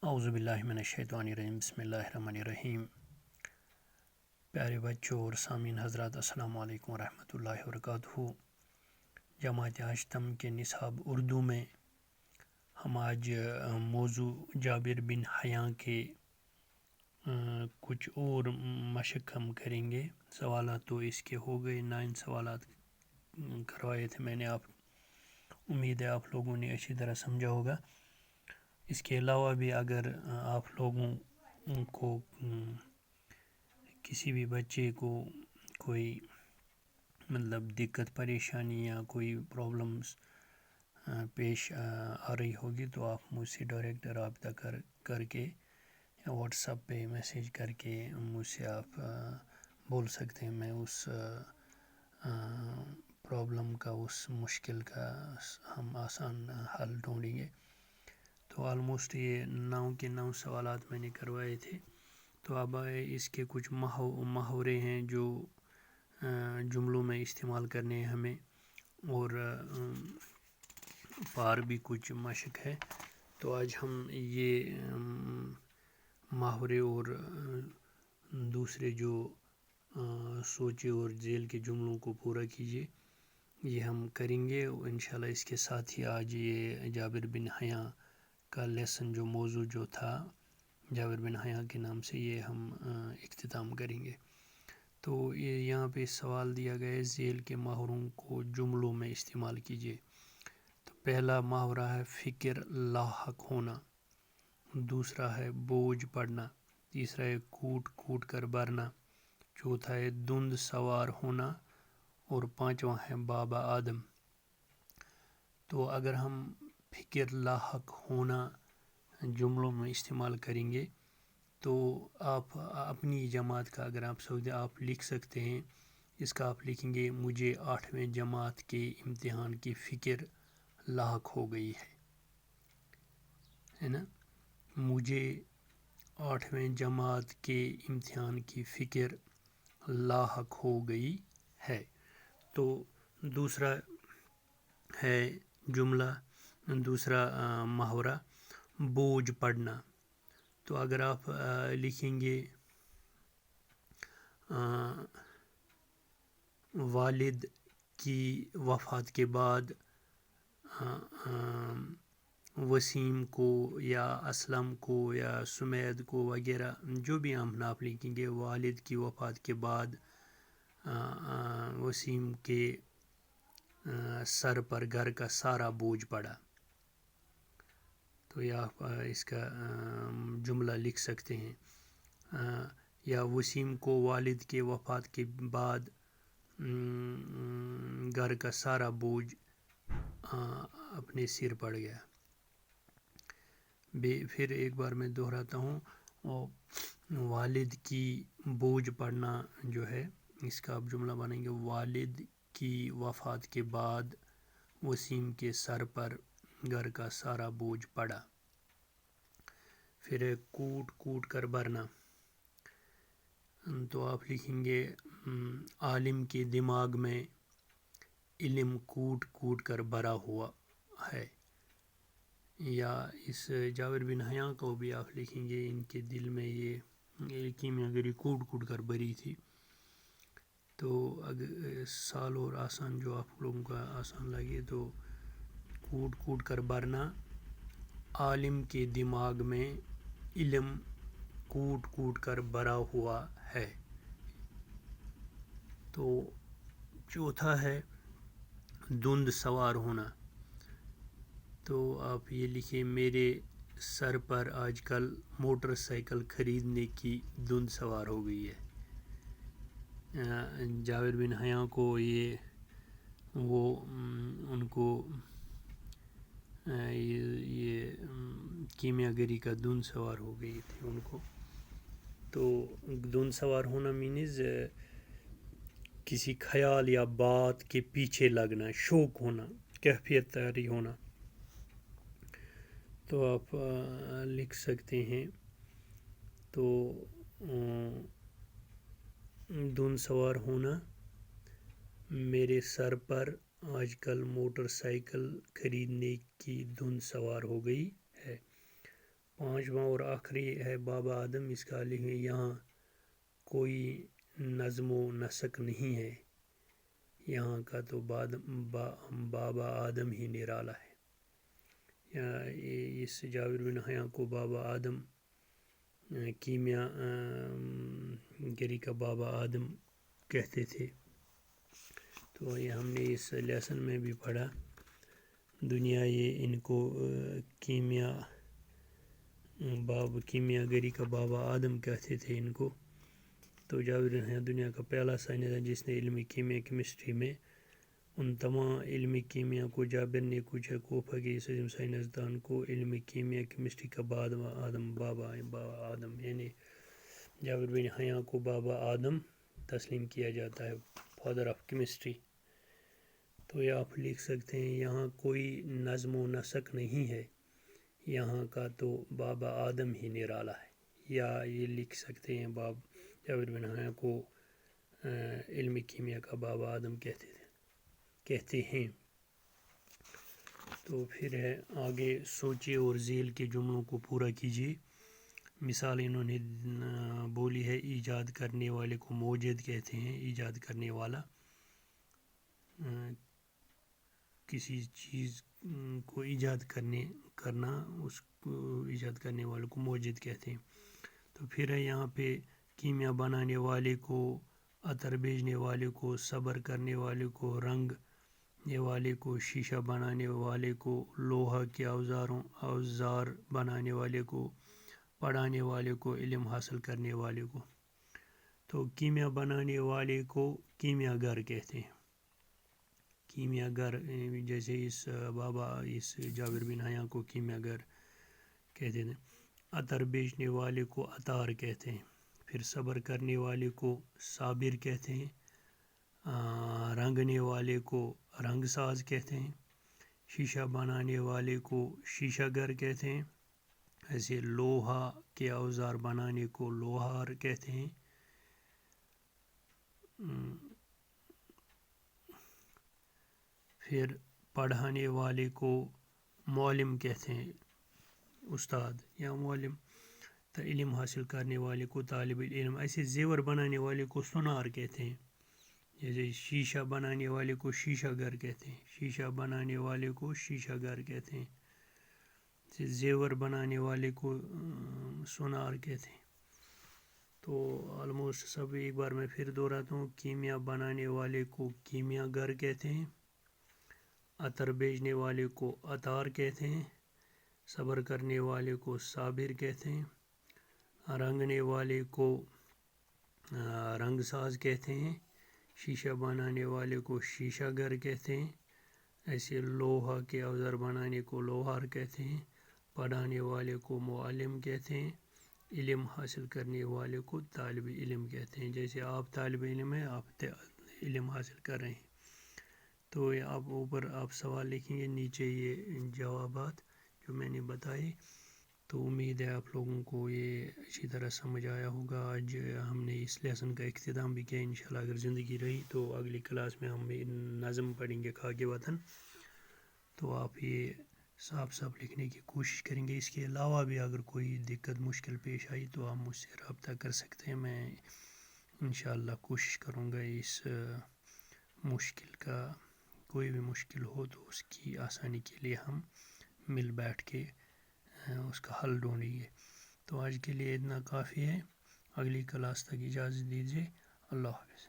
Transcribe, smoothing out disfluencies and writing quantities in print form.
اعوذ باللہ من الشیطان الرجیم بسم اللہ الرحمن الرحیم۔ پیارے بچوں اور سامعین حضرات، السلام علیکم ورحمۃ اللہ وبرکاتہ۔ جماعت ہاشتم کے نصاب اردو میں ہم آج موضوع جابر بن حیاں کے کچھ اور مشق ہم کریں گے۔ سوالات تو اس کے ہو گئے، 9 سوالات کروائے تھے میں نے، امید ہے آپ لوگوں نے اچھی طرح سمجھا ہوگا۔ اس کے علاوہ بھی اگر آپ لوگوں کو کسی بھی بچے کو کوئی دقت پریشانی یا کوئی پرابلمس پیش آ رہی ہوگی تو آپ مجھ سے ڈائریکٹ رابطہ کر کے یا واٹس ایپ پہ میسیج کر کے مجھ سے آپ بول سکتے ہیں۔ میں اس پرابلم کا، اس مشکل کا ہم آسان حل ڈھونڈیں گے۔ تو آلموسٹ یہ 9 کے 9 سوالات میں نے کروائے تھے۔ تو اب اس کے کچھ محاورے ہیں جو جملوں میں استعمال کرنے ہیں ہمیں، اور پار بھی کچھ مشق ہے۔ تو آج ہم یہ محاورے اور دوسرے جو سوچے اور ذیل کے جملوں کو پورا کیجیے، یہ ہم کریں گے انشاءاللہ۔ اس کے ساتھ ہی آج یہ جابر بن حیاں کا لیسن جو موضوع جو تھا جابر بن حیاں کے نام سے، یہ ہم اختتام کریں گے۔ تو یہ یہاں پہ سوال دیا گیا ہے، ذیل کے محاوروں کو جملوں میں استعمال کیجیے۔ تو پہلا محاورہ ہے فکر لاحق ہونا، دوسرا ہے بوجھ پڑنا، تیسرا ہے کوٹ کوٹ کر بھرنا، چوتھا ہے دھند سوار ہونا، اور پانچواں ہے بابا آدم۔ تو اگر ہم فکر لاحق ہونا جملوں میں استعمال کریں گے تو آپ اپنی جماعت کا، اگر آپ سوچیں آپ لکھ سکتے ہیں، اس کا آپ لکھیں گے مجھے 8ویں جماعت کے امتحان کی فکر لاحق ہو گئی ہے نا؟ مجھے 8ویں جماعت کے امتحان کی فکر لاحق ہو گئی ہے۔ تو دوسرا ہے جملہ، دوسرا محاورہ بوجھ پڑنا۔ تو اگر آپ لکھیں گے والد کی وفات کے بعد وسیم کو یا اسلم کو یا سمید کو وغیرہ، جو بھی ہم آپ لکھیں گے، والد کی وفات کے بعد وسیم کے سر پر گھر کا سارا بوجھ پڑا، تو یہ آپ اس کا جملہ لکھ سکتے ہیں۔ یا وسیم کو والد کے وفات کے بعد گھر کا سارا بوجھ اپنے سر پڑ گیا۔ پھر ایک بار میں دہراتا ہوں، والد کی بوجھ پڑنا جو ہے، اس کا آپ جملہ بنائیں گے والد کی وفات کے بعد وسیم کے سر پر گھر کا سارا بوجھ پڑا۔ پھر ہے کوٹ کوٹ کر بھرنا۔ تو آپ لکھیں گے عالم کے دماغ میں علم کوٹ کوٹ کر بھرا ہوا ہے۔ یا اس جابر بن حیاں کو بھی آپ لکھیں گے ان کے دل میں یہ کیمیاگری کوٹ کوٹ کر بھری تھی۔ تو اگر سال اور آسان جو آپ لوگوں کا آسان لگے تو کوٹ کوٹ کر بھرنا، عالم کے دماغ میں علم کوٹ کوٹ کر بھرا ہوا ہے۔ تو چوتھا ہے دھند سوار ہونا۔ تو آپ یہ لکھیں میرے سر پر آج کل موٹر سائیکل خریدنے کی دھند سوار ہو گئی ہے۔ جابر بن حیاں کو ان کو یہ کیمیاگری کا دھند سوار ہو گئی تھی ان کو۔ تو دھند سوار ہونا مینز کسی خیال یا بات کے پیچھے لگنا، شوق ہونا، کیفیت طاری ہونا۔ تو آپ لکھ سکتے ہیں، تو دھند سوار ہونا، میرے سر پر آج کل موٹر سائیکل خریدنے کی دھند سوار ہو گئی ہے۔ پانچواں اور آخری ہے بابا آدم، اس کا لکھیں یہاں کوئی نظم و نسق نہیں ہے، یہاں کا تو بابا آدم ہی نرالا ہے۔ اس جابر بن حیاں کو بابا آدم، کیمیا گری کا بابا آدم کہتے تھے۔ تو یہ ہم نے اس لیسن میں بھی پڑھا، دنیا یہ ان کو کیمیا گری کا بابا آدم کہتے تھے ان کو۔ تو جابر بن حیاں دنیا کا پہلا سائنسداں جس نے علم کیمیا کیمسٹری میں ان تمام علم کیمیا کو جابر نے کچھ کوفہ کے اس عظیم سائنسدان کو علم کیمیا کیمسٹری کا بابا آدم یعنی جابر بن حیاں کو بابا آدم تسلیم کیا جاتا ہے، فادر آف کیمسٹری۔ تو یہ آپ لکھ سکتے ہیں یہاں کوئی نظم و نسق نہیں ہے، یہاں کا تو بابا آدم ہی نرالا ہے، یا یہ لکھ سکتے ہیں جابر بن حیاں کو علم کیمیا کا بابا آدم کہتے ہیں۔ تو پھر ہے آگے سوچے اور ذیل کے جملوں کو پورا کیجیے۔ مثال انہوں نے بولی ہے، ایجاد کرنے والے کو موجد کہتے ہیں، ایجاد کرنے والا کسی چیز کو ایجاد کرنا اس کو ایجاد کرنے والے کو موجد کہتے ہیں۔ تو پھر ہے یہاں پہ کیمیا بنانے والے کو، عطر بیچنے والے کو، صبر کرنے والے کو، رنگنے والے کو، شیشہ بنانے والے کو، لوہا کے اوزار بنانے والے کو، پڑھانے والے کو، علم حاصل کرنے والے کو۔ تو کیمیا بنانے والے کو کیمیا گر کہتے ہیں، کیمیا گر، جیسے اس جابر بن حیاں کو کیمیا گر کہتے ہیں۔ عطر بیچنے والے کو عطار کہتے ہیں، پھر صبر کرنے والے کو صابر کہتے ہیں، رنگنے والے کو رنگ ساز کہتے ہیں، شیشہ بنانے والے کو شیشہ گر کہتے ہیں، ایسے لوہا کے اوزار بنانے کو لوہار کہتے ہیں، پھر پڑھانے والے کو معلم کہتے ہیں، استاد یا معلم، تو علم حاصل کرنے والے کو طالب علم، ایسے زیور بنانے والے کو سونار کہتے ہیں، جیسے شیشہ بنانے والے کو شیشہ گر کہتے ہیں، شیشہ بنانے والے کو شیشہ گر کہتے ہیں، زیور بنانے والے کو سونار کہتے ہیں۔ تو آلموسٹ سب ایک بار میں پھر دہراتا ہوں، کیمیا بنانے والے کو کیمیا گر کہتے ہیں، عطر بیچنے والے کو عطار کہتے ہیں، صبر کرنے والے کو صابر کہتے ہیں، رنگنے والے کو رنگ ساز کہتے ہیں، شیشہ بنانے والے کو شیشہ گر کہتے ہیں، ایسے لوہا کے اوزار بنانے کو لوہار کہتے ہیں، پڑھانے والے کو معلم کہتے ہیں، علم حاصل کرنے والے کو طالب علم کہتے ہیں۔ جیسے آپ طالب علم ہیں، آپ علم حاصل کر رہے ہیں، تو آپ اوپر آپ سوال لکھیں گے، نیچے یہ جوابات جو میں نے بتائے۔ تو امید ہے آپ لوگوں کو یہ اچھی طرح سمجھ آیا ہوگا۔ آج ہم نے اس لیسن کا اختتام بھی کیا، انشاءاللہ اگر زندگی رہی تو اگلی کلاس میں ہم نظم پڑھیں گے، خاک وطن۔ تو آپ یہ صاف لکھنے کی کوشش کریں گے۔ اس کے علاوہ بھی اگر کوئی دقت مشکل پیش آئی تو آپ مجھ سے رابطہ کر سکتے ہیں، میں انشاءاللہ کوشش کروں گا اس مشکل کا، کوئی بھی مشکل ہو تو اس کی آسانی کے لیے ہم مل بیٹھ کے اس کا حل ڈھونڈیں گے۔ تو آج کے لیے اتنا کافی ہے، اگلی کلاس تک اجازت دیجیے، اللہ حافظ۔